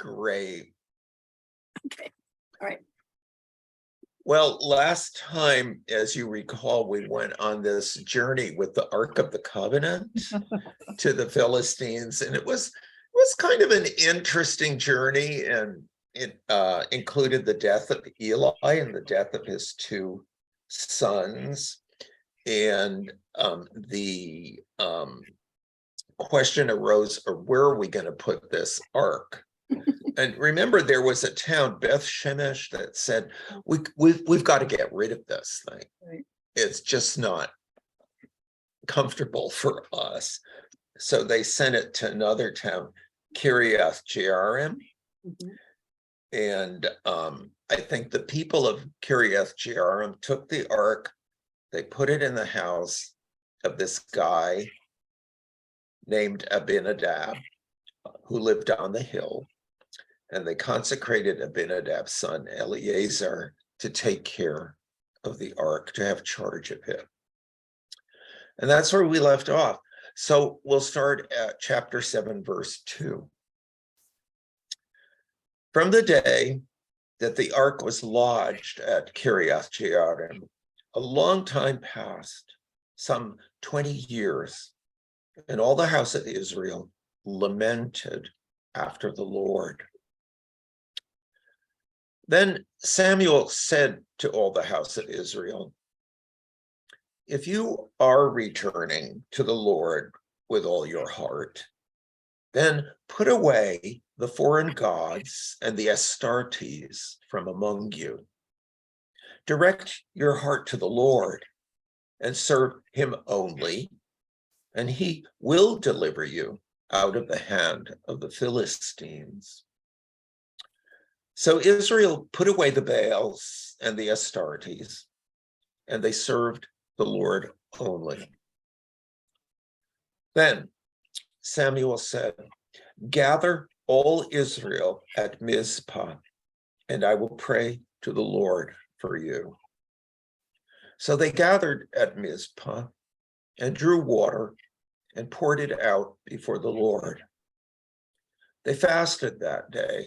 Great. Okay, all right. Well, last time, as you recall, we went on this journey with the Ark of the Covenant to the Philistines, and it was kind of an interesting journey, and it included the death of Eli and the death of his two sons. And the question arose, or where are we going to put this ark? And remember, there was a town, Beth Shemesh, that said, we've got to get rid of this thing. Right. It's just not comfortable for us. So they sent it to another town, Kiriath Jearim. Mhm. And I think the people of Kiriath Jearim took the ark, they put it in the house of this guy named Abinadab, who lived on the hill. And they consecrated Abinadab's son, Eleazar, to take care of the ark, to have charge of it. And that's where we left off. So we'll start at chapter 7, verse 2. From the day that the ark was lodged at Kiriath Jearim, a long time passed, some 20 years, and all the house of Israel lamented after the Lord. Then Samuel said to all the house of Israel, if you are returning to the Lord with all your heart, then put away the foreign gods and the Astartes from among you. Direct your heart to the Lord and serve him only, and he will deliver you out of the hand of the Philistines. So Israel put away the Baals and the Astartes, and they served the Lord only. Then Samuel said, gather all Israel at Mizpah, and I will pray to the Lord for you. So they gathered at Mizpah and drew water and poured it out before the Lord. They fasted that day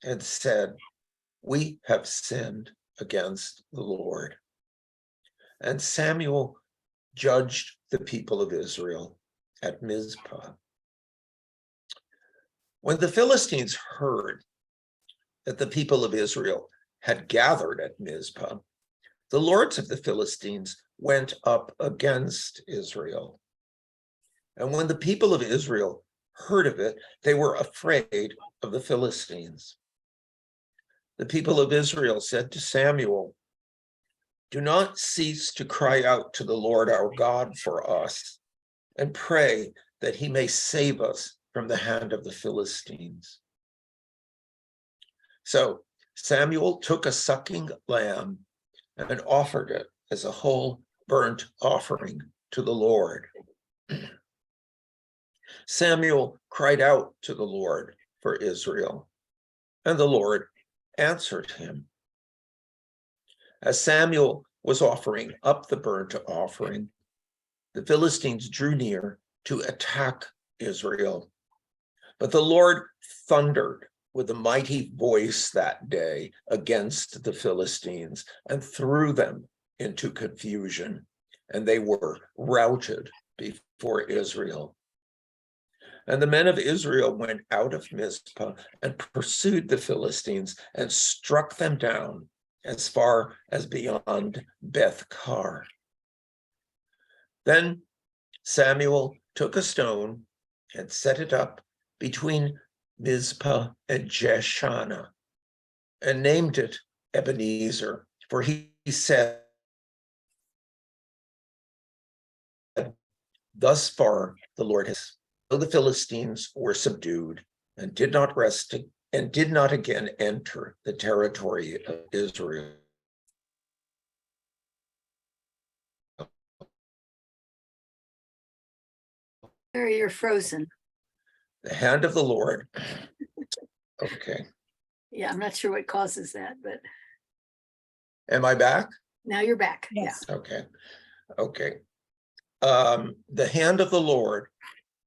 and said, we have sinned against the Lord. And Samuel judged the people of Israel at Mizpah. When the Philistines heard that the people of Israel had gathered at Mizpah, the lords of the Philistines went up against Israel. And when the people of Israel heard of it, they were afraid of the Philistines. The people of Israel said to Samuel, do not cease to cry out to the Lord our God for us, and pray that he may save us from the hand of the Philistines. So Samuel took a sucking lamb and offered it as a whole burnt offering to the Lord. Samuel cried out to the Lord for Israel, and the Lord answered him. As Samuel was offering up the burnt offering, the Philistines drew near to attack Israel. But the Lord thundered with a mighty voice that day against the Philistines and threw them into confusion, and they were routed before Israel. And the men of Israel went out of Mizpah and pursued the Philistines and struck them down as far as beyond Beth-kar. Then Samuel took a stone and set it up between Mizpah and Jeshanah and named it Ebenezer, for he said, thus far the Lord has. So the Philistines were subdued and did not rest and did not again enter the territory of Israel. Larry, you're frozen. The hand of the Lord. Okay. Yeah, I'm not sure what causes that, but Am I back? now you're back. Yes. Okay. Okay. The hand of the Lord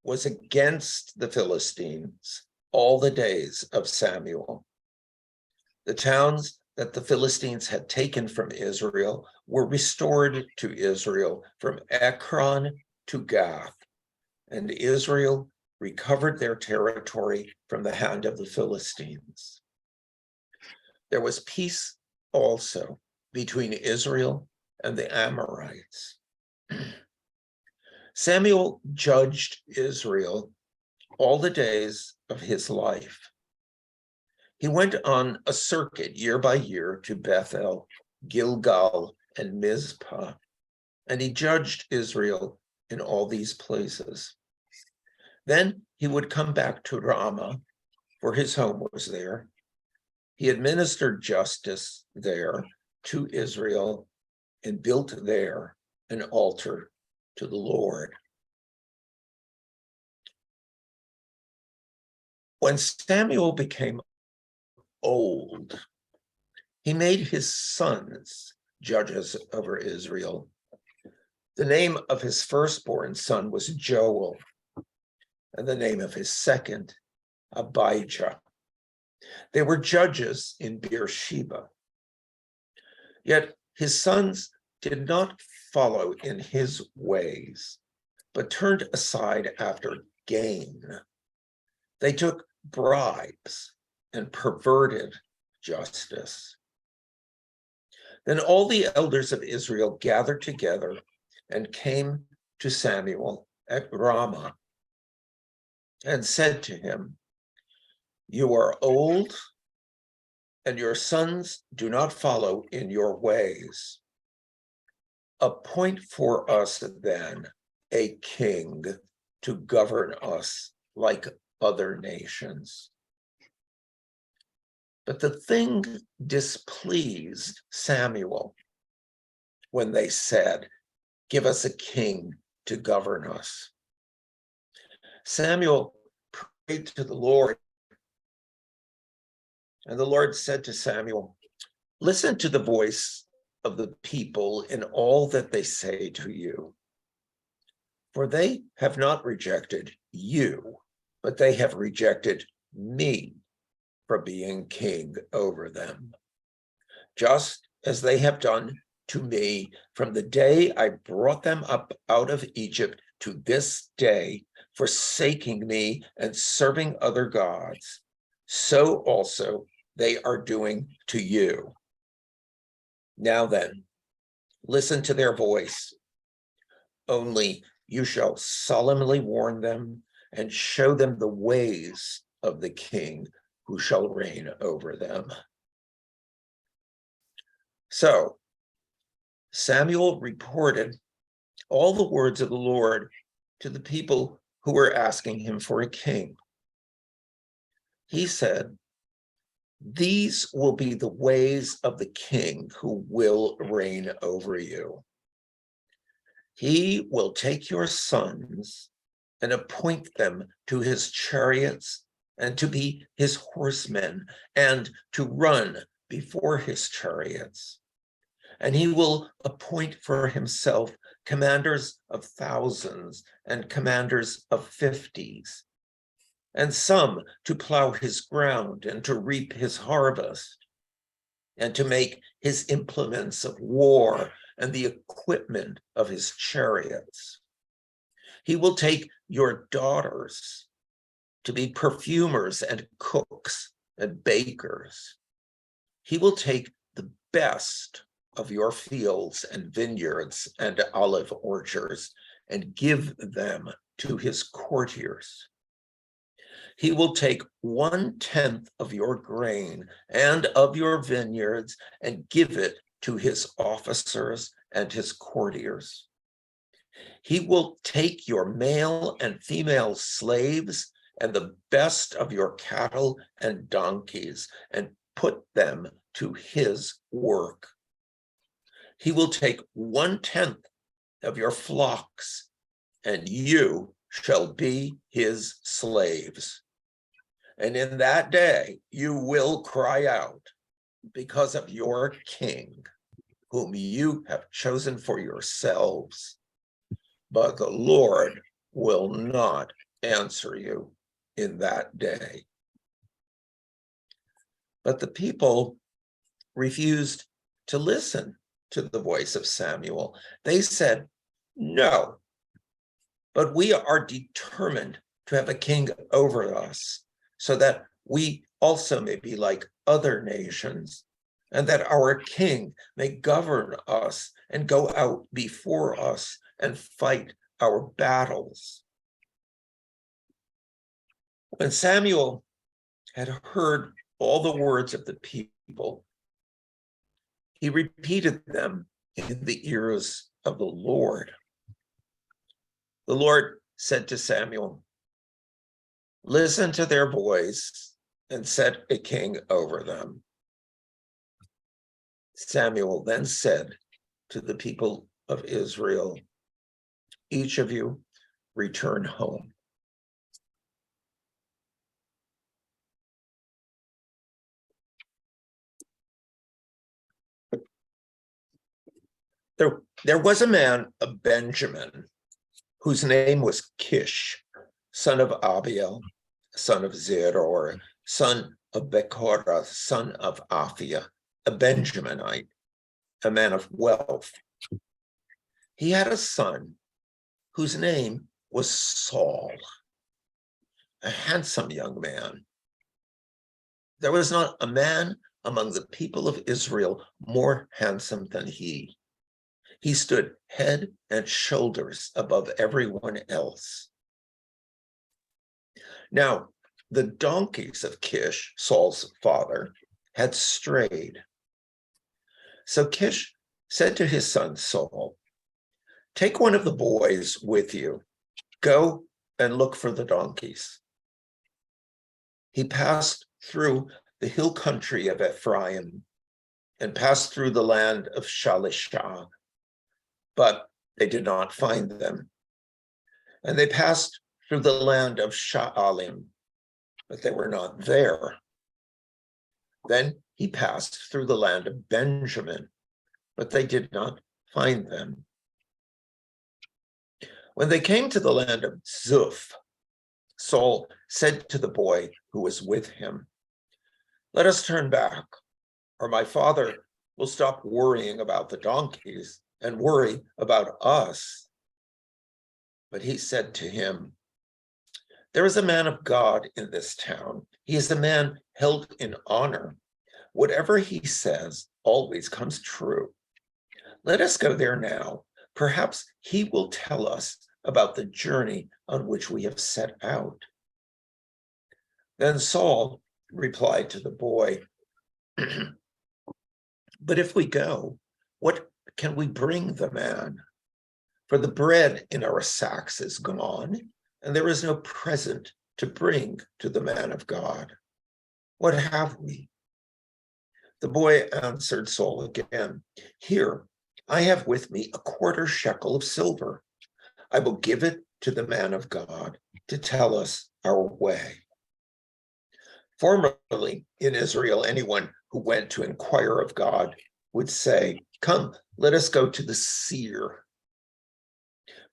was against the Philistines all the days of Samuel. The towns that the Philistines had taken from Israel were restored to Israel from Ekron to Gath, and Israel recovered their territory from the hand of the Philistines. There was peace also between Israel and the Amorites. Samuel judged Israel all the days of his life. He went on a circuit year by year to Bethel, Gilgal, and Mizpah, and he judged Israel in all these places. Then he would come back to Ramah, for his home was there. He administered justice there to Israel and built there an altar to the Lord. When Samuel became old, he made his sons judges over Israel. The name of his firstborn son was Joel, and the name of his second, Abijah. They were judges in Beersheba. Yet his sons did not follow in his ways, but turned aside after gain. They took bribes and perverted justice. Then all the elders of Israel gathered together and came to Samuel at Ramah and said to him, "You are old, and your sons do not follow in your ways. Appoint for us then a king to govern us like other nations." But the thing displeased Samuel when they said, "Give us a king to govern us." Samuel prayed to the Lord, and the Lord said to Samuel, "Listen to the voice of the people in all that they say to you. For they have not rejected you, but they have rejected me for being king over them, just as they have done to me from the day I brought them up out of Egypt to this day, forsaking me and serving other gods. So also they are doing to you. Now then, listen to their voice. Only you shall solemnly warn them and show them the ways of the king who shall reign over them." So Samuel reported all the words of the Lord to the people who were asking him for a king. He said, "These will be the ways of the king who will reign over you. He will take your sons and appoint them to his chariots and to be his horsemen and to run before his chariots. And he will appoint for himself commanders of thousands and commanders of 50s, and some to plow his ground and to reap his harvest, and to make his implements of war and the equipment of his chariots. He will take your daughters to be perfumers and cooks and bakers. He will take the best of your fields and vineyards and olive orchards and give them to his courtiers. He will take 1/10 of your grain and of your vineyards and give it to his officers and his courtiers. He will take your male and female slaves and the best of your cattle and donkeys and put them to his work. He will take 1/10 of your flocks, and you shall be his slaves. And in that day you will cry out because of your king, whom you have chosen for yourselves. But the Lord will not answer you in that day." But the people refused to listen to the voice of Samuel. They said, "No, but we are determined to have a king over us, so that we also may be like other nations, and that our king may govern us and go out before us and fight our battles." When Samuel had heard all the words of the people, he repeated them in the ears of the Lord. The Lord said to Samuel, "Listen to their voice and set a king over them." Samuel then said to the people of Israel, "Each of you return home." There was a man of Benjamin whose name was Kish, son of Abiel, son of Zeror, son of Bechorath, son of Aphia, a Benjaminite, a man of wealth. He had a son whose name was Saul, a handsome young man. There was not a man among the people of Israel more handsome than he. He stood head and shoulders above everyone else. Now, the donkeys of Kish, Saul's father, had strayed. So Kish said to his son Saul, "Take one of the boys with you. Go and look for the donkeys." He passed through the hill country of Ephraim and passed through the land of Shalishah, but they did not find them. And they passed through the land of Sha'alim, but they were not there. Then he passed through the land of Benjamin, but they did not find them. When they came to the land of Zuph, Saul said to the boy who was with him, "Let us turn back, or my father will stop worrying about the donkeys and worry about us." But he said to him, "There is a man of God in this town. He is a man held in honor. Whatever he says always comes true. Let us go there now. Perhaps he will tell us about the journey on which we have set out." Then Saul replied to the boy, "But if we go, what can we bring the man? For the bread in our sacks is gone, and there is no present to bring to the man of God. What have we?" The boy answered Saul again, "Here, I have with me a quarter shekel of silver. I will give it to the man of God to tell us our way." Formerly in Israel, anyone who went to inquire of God would say, "Come, let us go to the seer."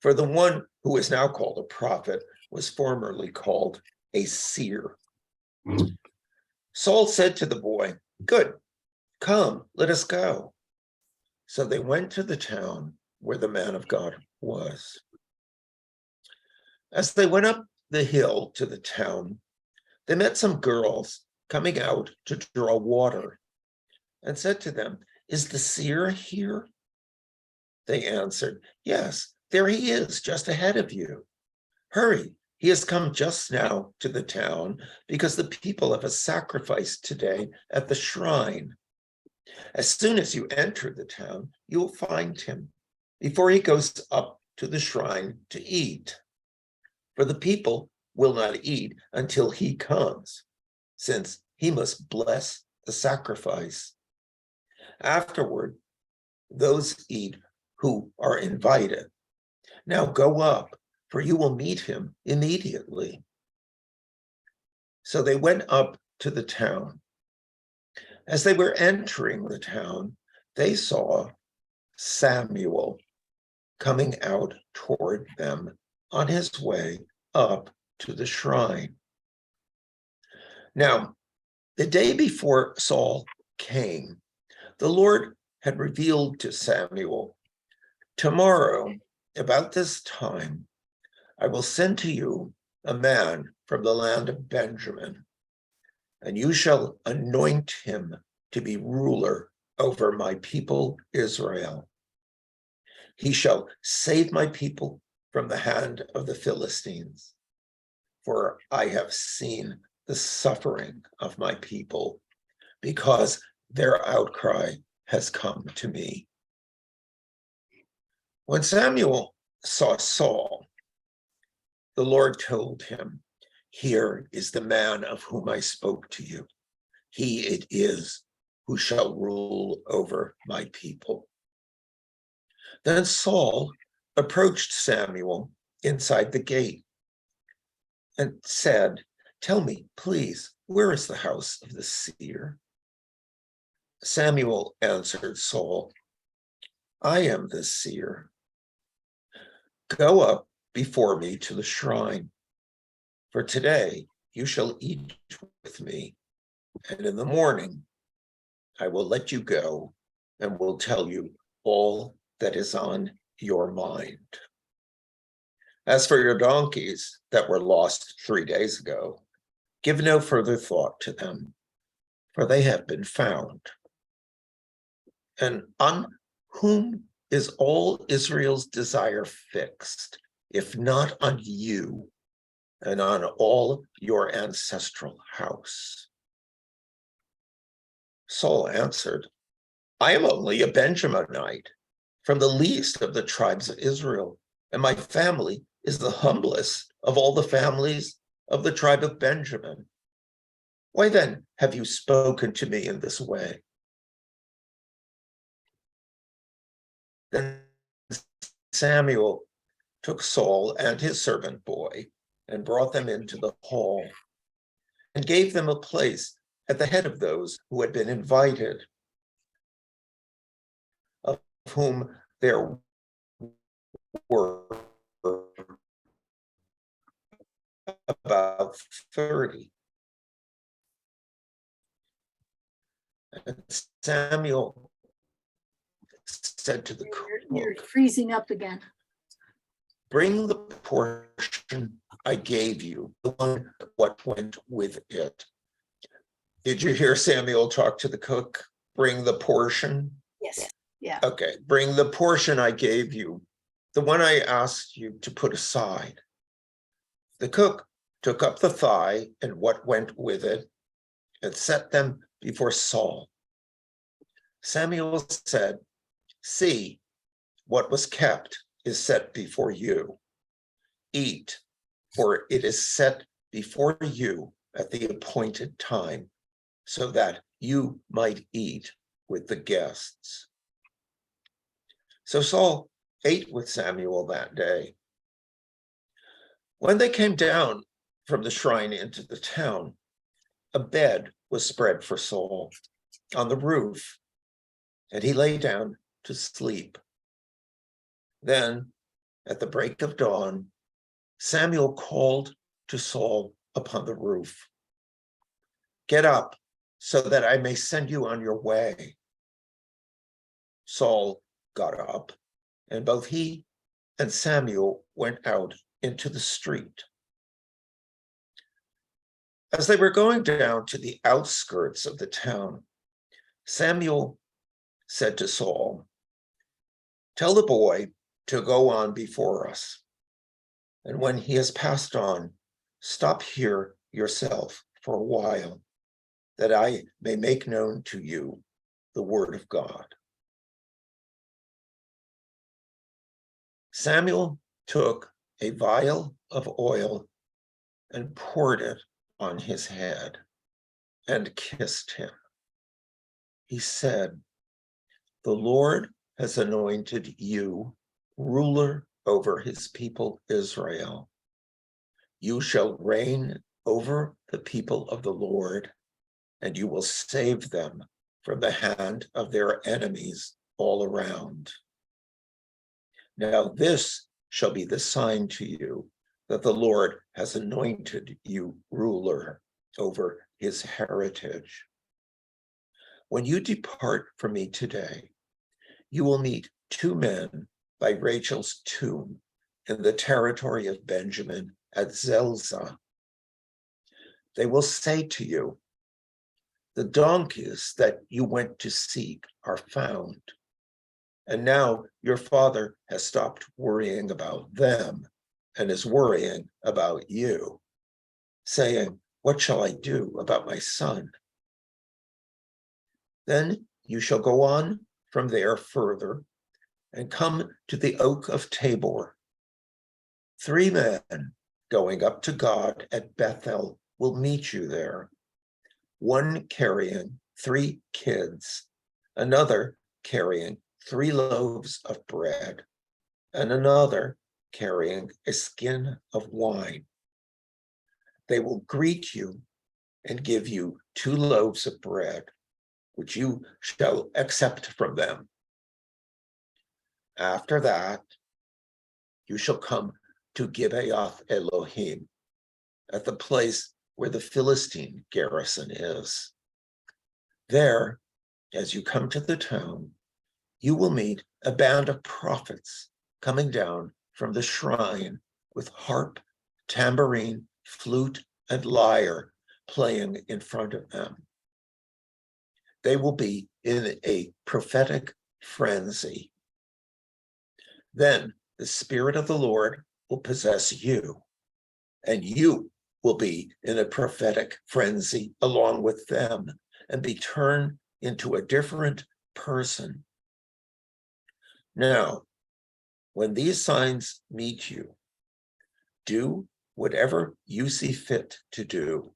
For the one who is now called a prophet was formerly called a seer. Saul said to the boy, "Good, come, let us go." So they went to the town where the man of God was. As they went up the hill to the town, they met some girls coming out to draw water and said to them, "Is the seer here?" They answered, "Yes, there he is, just ahead of you. Hurry, he has come just now to the town because the people have a sacrifice today at the shrine. As soon as you enter the town, you will find him before he goes up to the shrine to eat. For the people will not eat until he comes, since he must bless the sacrifice. Afterward, those eat who are invited. Now go up, for you will meet him immediately." So they went up to the town. As they were entering the town, they saw Samuel coming out toward them on his way up to the shrine. Now, The day before Saul came, the Lord had revealed to Samuel, "Tomorrow, about this time, I will send to you a man from the land of Benjamin, and you shall anoint him to be ruler over my people Israel. He shall save my people from the hand of the Philistines, for I have seen the suffering of my people, because their outcry has come to me." When Samuel saw Saul, the Lord told him, "Here is the man of whom I spoke to you. He it is who shall rule over my people." Then Saul approached Samuel inside the gate and said, "Tell me, please, where is the house of the seer?" Samuel answered Saul, "I am the seer. Go up before me to the shrine, for today you shall eat with me, and in the morning I will let you go and will tell you all that is on your mind. As for your donkeys that were lost 3 days ago, give no further thought to them, for they have been found. And on whom is all Israel's desire fixed, if not on you and on all your ancestral house?" Saul answered, "I am only a Benjaminite, from the least of the tribes of Israel, and my family is the humblest of all the families of the tribe of Benjamin. Why then have you spoken to me in this way?" Then Samuel took Saul and his servant boy and brought them into the hall and gave them a place at the head of those who had been invited, of whom there were about 30. And Samuel said to the You're cook, freezing up again. "Bring the portion I gave you, the one what went with it." Did you hear Samuel talk to the cook? Bring the portion. Yes. Yeah. Okay, bring the portion I gave you, the one I asked you to put aside. The cook took up the thigh and what went with it and set them before Saul. Samuel said, "See, what was kept is set before you. Eat, for it is set before you at the appointed time, so that you might eat with the guests." So Saul ate with Samuel that day. When they came down from the shrine into the town, a bed was spread for Saul on the roof, and he lay down to sleep. Then, at the break of dawn, Samuel called to Saul upon the roof, "Get up, so that I may send you on your way." Saul got up, and both he and Samuel went out into the street. As they were going down to the outskirts of the town, Samuel said to Saul, "Tell the boy to go on before us, and when he has passed on, stop here yourself for a while, that I may make known to you the word of God." Samuel took a vial of oil and poured it on his head and kissed him. He said, "The Lord has anointed you ruler over his people Israel. You shall reign over the people of the Lord, and you will save them from the hand of their enemies all around. Now this shall be the sign to you that the Lord has anointed you ruler over his heritage. When you depart from me today, you will meet 2 men by Rachel's tomb in the territory of Benjamin at Zelzah. They will say to you, the donkeys that you went to seek are found. And now your father has stopped worrying about them and is worrying about you, saying, what shall I do about my son? Then you shall go on from there further and come to the oak of Tabor. 3 men going up to God at Bethel will meet you there. One carrying 3 kids, another carrying 3 loaves of bread, and another carrying a skin of wine. They will greet you and give you 2 loaves of bread, which you shall accept from them. After that, you shall come to Gibeath Elohim, at the place where the Philistine garrison is. There, as you come to the town, you will meet a band of prophets coming down from the shrine with harp, tambourine, flute, and lyre playing in front of them. They will be in a prophetic frenzy. Then the Spirit of the Lord will possess you, and you will be in a prophetic frenzy along with them and be turned into a different person. Now, when these signs meet you, do whatever you see fit to do,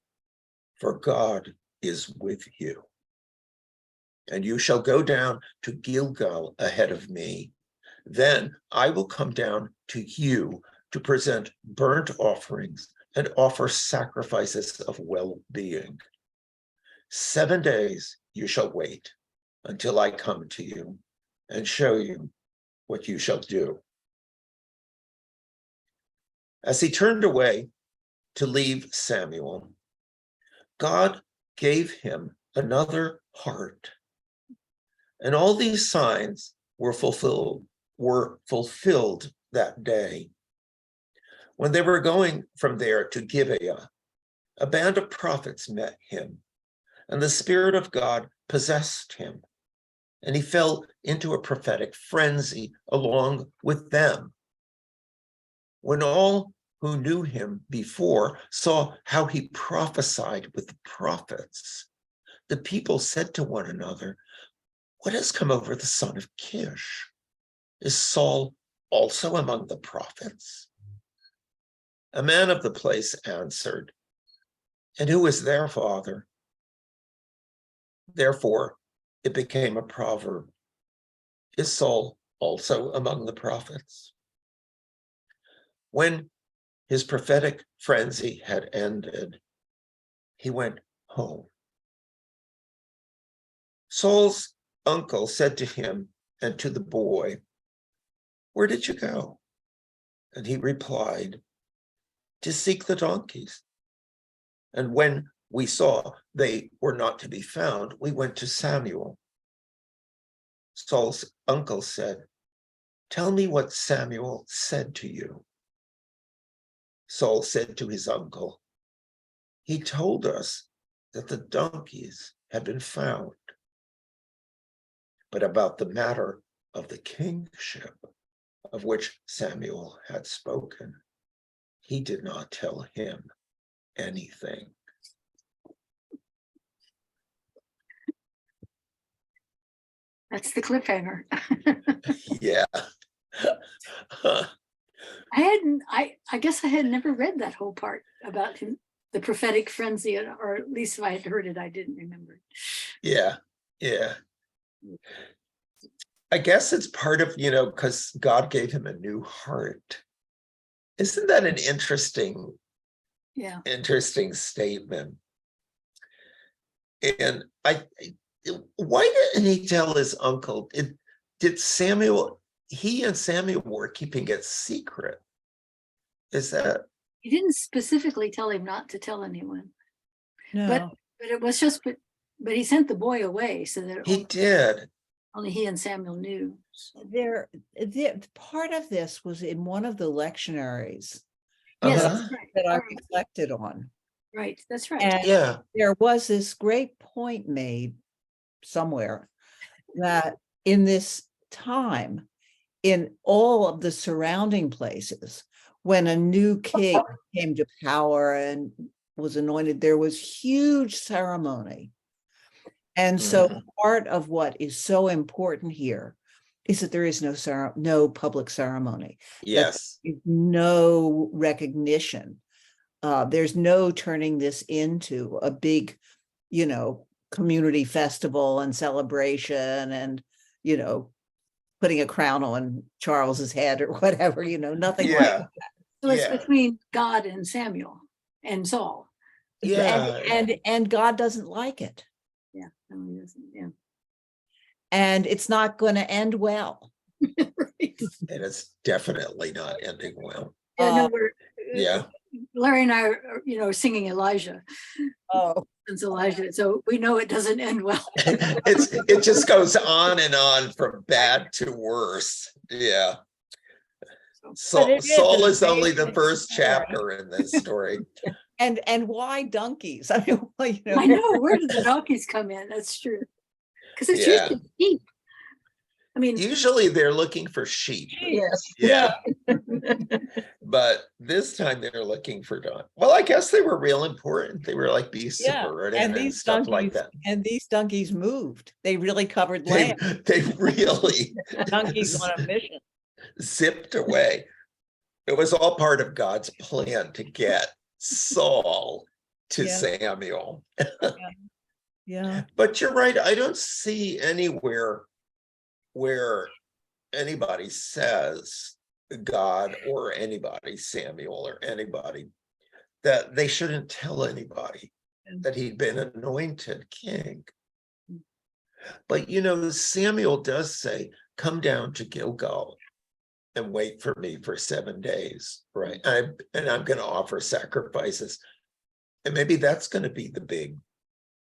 for God is with you. And you shall go down to Gilgal ahead of me. Then I will come down to you to present burnt offerings and offer sacrifices of well-being. 7 days you shall wait until I come to you and show you what you shall do. As he turned away to leave Samuel, God gave him another heart. And all these signs were fulfilled that day. When they were going from there to Gibeah, a band of prophets met him, and the Spirit of God possessed him, and he fell into a prophetic frenzy along with them. When all who knew him before saw how he prophesied with the prophets, the people said to one another, what has come over the son of Kish? Is Saul also among the prophets? A man of the place answered, and who is their father? Therefore, it became a proverb. Is Saul also among the prophets? When his prophetic frenzy had ended, he went home. Saul's uncle said to him and to the boy, where did you go? And he replied, to seek the donkeys. And when we saw they were not to be found, we went to Samuel. Saul's uncle said, tell me what Samuel said to you. Saul said to his uncle, he told us that the donkeys had been found. But about the matter of the kingship of which Samuel had spoken, he did not tell him anything. That's the cliffhanger. Yeah. I guess I had never read that whole part about him, the prophetic frenzy, or at least if I had heard it, I didn't remember. Yeah. I guess it's part of, because God gave him a new heart. Isn't that an interesting statement? And why didn't he tell his uncle? Did Samuel, he and Samuel were keeping it secret? Is that? He didn't specifically tell him not to tell anyone. No. But But it was just, but he sent the boy away so that He did. only he and Samuel knew. Part of this was in one of the lectionaries Yes, Uh-huh. that's right. that I All right. reflected on. Right, that's right. And Yeah, there was this great point made somewhere that in this time, in all of the surrounding places, when a new king came to power and was anointed, there was huge ceremony. And so part of what is so important here is that there is no public ceremony. yes, No recognition. There's no turning this into a big, community festival and celebration and, putting a crown on Charles's head or whatever, nothing like yeah, So it's yeah. between God and Samuel and Saul. Yeah. and God doesn't like it. Yeah. I mean, yeah. And it's not going to end well. Right. And it's definitely not ending well. Yeah, no, Yeah. Larry and I are, singing Elijah. Oh, Since Elijah, so we know it doesn't end well. It just goes on and on from bad to worse. Yeah. But it is Saul an is only the amazing first story. chapter in this story. and why donkeys? I mean, I know, where did the donkeys come in? That's true. Because it's Yeah. usually sheep. I mean, Usually they're looking for sheep. yes. Yeah. But this time they're looking for donkeys. Well, I guess they were real important. They were like beasts of burden and stuff like that. And these donkeys moved. They really covered They, land. they really Donkeys on a mission. zipped away. It was all part of God's plan to get Saul to Yeah. Samuel. Yeah. But you're right. I don't see anywhere where anybody says God or anybody, Samuel or anybody, that they shouldn't tell anybody that he'd been anointed king. But Samuel does say, come down to Gilgal and wait for me for 7 days, right? And I'm going to offer sacrifices. And maybe that's going to be the big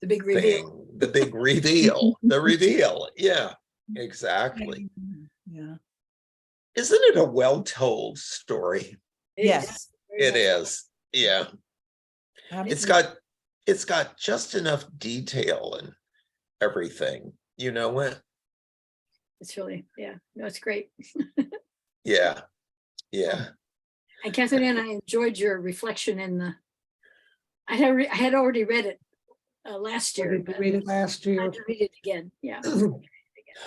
reveal. thing, the big reveal, the reveal. Yeah, exactly. Yeah. Isn't it a well-told story? Yes. It is. Yeah. It's got just enough detail and everything. You know what? It's really, yeah, no, it's great. Yeah. Yeah. And Catherine and I enjoyed your reflection in the, I had already read it last year. Did you read it last I year? had to read it again, yeah.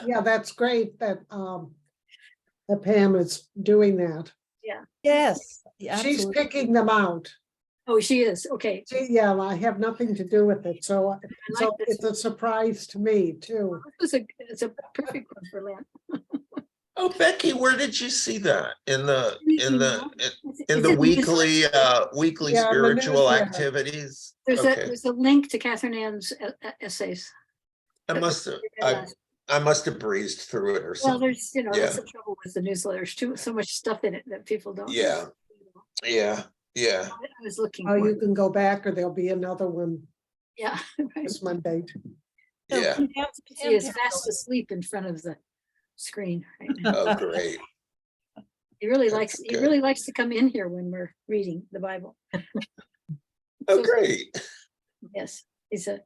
Yeah, that's great that that Pam is doing that. Yes. She's Absolutely. picking them out. Oh, she is, okay. Yeah, I have nothing to do with it, so I like this. it's a surprise to me too. It's a perfect one for Lent. Oh, Becky, where did you see that? In the It's the weekly newsletter. weekly Yeah, the spiritual newsletter. activities? There's Okay. there's a link to Catherine Ann's essays. I must have breezed through it or Well, something. there's, Yeah. that's the trouble with the newsletters, so much stuff in it that people don't. Yeah. Yeah. Yeah. I was looking Oh, for you it. can go back or there'll be another one Yeah. Right. this Monday. So Yeah. Pam- She is fast asleep in front of the screen right now. Oh, great. He really That's likes to come in here when we're reading the Bible. Oh, So- great. Yes, he's a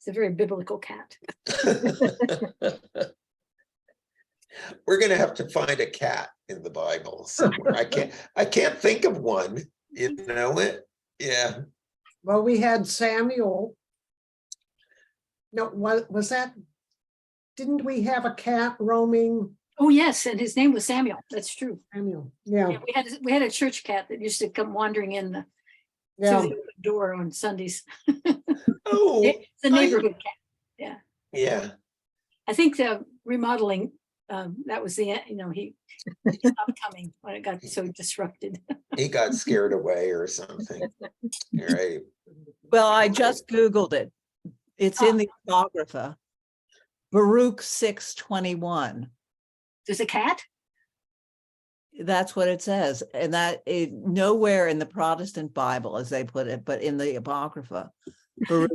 very biblical cat. We're gonna have to find a cat in the Bible somewhere. I can't think of one. You know it? Yeah. Well, we had Samuel. No, was that? Didn't we have a cat roaming? Oh, yes, and his name was Samuel. That's true. Samuel, yeah, Yeah, we had a church cat that used to come wandering in through yeah. the open door on Sundays. Oh, It's a neighborhood cat. yeah. I think the remodeling, that was the, he stopped coming when it got so disrupted. He got scared away or something. Right. Well, I just Googled it. It's in the Apocrypha. Baruch 6:21. There's a cat? That's what it says. And that nowhere in the Protestant Bible, as they put it, but in the Apocrypha, Baruch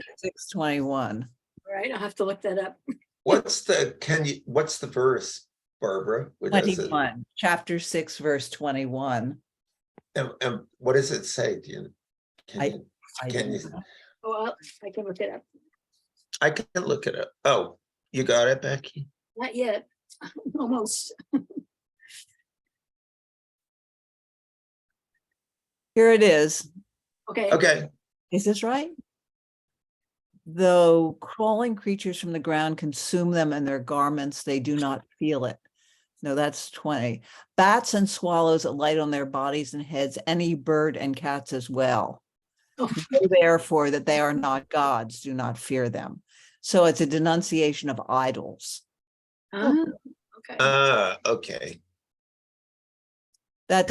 6:21. All right, I'll have to look that up. What's the verse, Barbara? What does it, 21, chapter 6, verse 21. and what does it say? I Can don't you, know. Oh, I can look it up. I can look it up. Oh, you got it, Becky? Not yet, almost. Here it is. Okay. Okay, Is this right? Though crawling creatures from the ground consume them and their garments, they do not feel it. No, that's 20. Bats and swallows alight on their bodies and heads, any bird and cats as well. Oh. Know therefore that they are not gods, do not fear them. So it's a denunciation of idols. Ah, okay. okay. That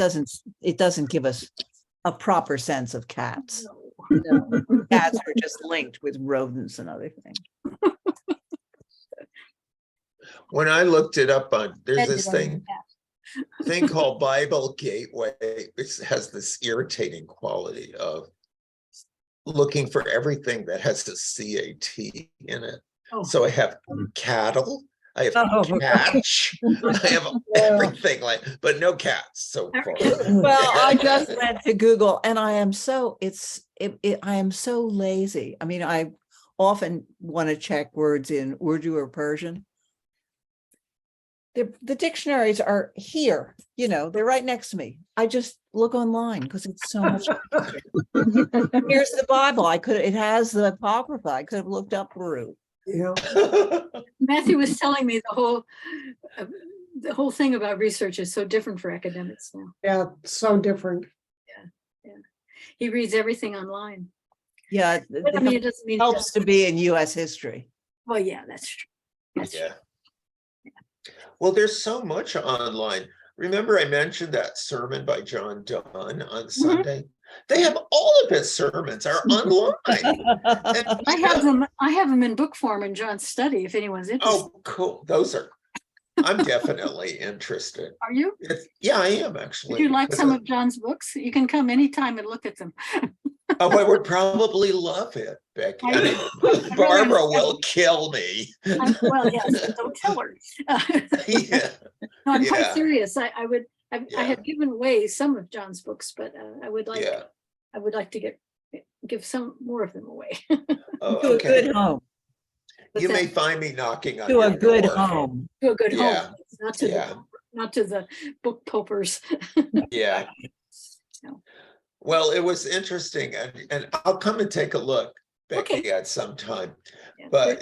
it doesn't give us a proper sense of cats. No. No, cats are just linked with rodents and other things. When I looked it up there's That this didn't thing called Bible Gateway, which has this irritating quality of looking for everything that has a CAT in it. Oh. So I have cattle, I have Oh. catch, I have everything but no cats so far. Well, I just went to Google and I am so I am so lazy. I mean, I often want to check words in Urdu or Persian. The dictionaries are here, they're right next to me. I just look online because it's so much. Here's the Bible. It has the Apocrypha. I could have looked up Baruch. Yeah, Matthew was telling me the whole thing about research is so different for academics now. yeah, so different. He reads everything online. Yeah, But I mean, it doesn't mean. helps to be in US history. Well, yeah, that's true. That's true. Yeah. Well, there's so much online. Remember, I mentioned that sermon by John Donne on Sunday? They have all of his sermons are online. And, I have them in book form in John's study if anyone's interested. oh, cool. I'm definitely interested. Are you? Yeah, I am actually. Would you like because some of John's books? You can come anytime and look at them. I would probably love it, Becky. I mean, really Barbara understand. will kill me. Well, yes, but don't tell her. Yeah. No, I'm Yeah. quite serious. I Yeah. have given away some of John's books, but I would like to give some more of them away. Oh, To a okay. good home. You What's may that? find me knocking on To your a good door. home. To a good Yeah. home, not to the book popers. Yeah. No. Well, it was interesting, and I'll come and take a look, Becky, Okay. at some time. Yeah. But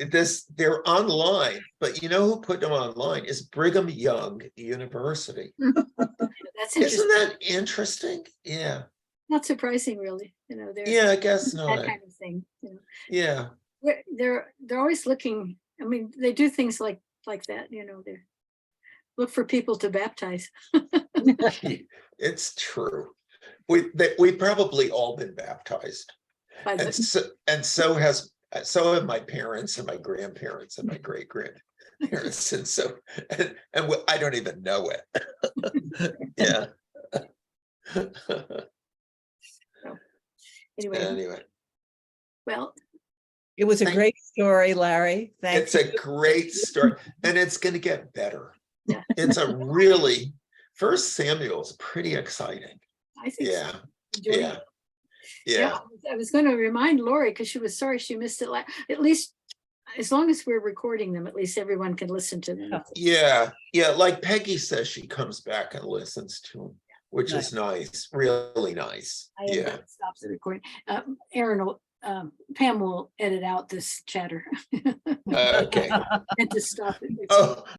they're online, but you know who put them online is Brigham Young University. That's Isn't interesting. that interesting? Yeah. Not surprising, really. They're Yeah, I guess that not. kind of thing. Yeah. They're always looking. I mean, they do things like that. They look for people to baptize. It's true. We've probably all been baptized. By And the, so have my parents and my grandparents and my great grandparents. And I don't even know it. Yeah. Anyway, well, It was a Thank- great story, Larry. Thanks. it's a great story and it's going to get better. Yeah. It's First Samuel's pretty exciting. I think so. Yeah. Enjoy Yeah. it. Yeah. I was going to remind Lori because she was sorry she missed it. At least, as long as we're recording them, at least everyone can listen to them. Yeah. Yeah. Like Peggy says, she comes back and listens to them, which is nice, really nice. I am Yeah. going to stop the recording. Pam will edit out this chatter Okay. and to stop it. Oh,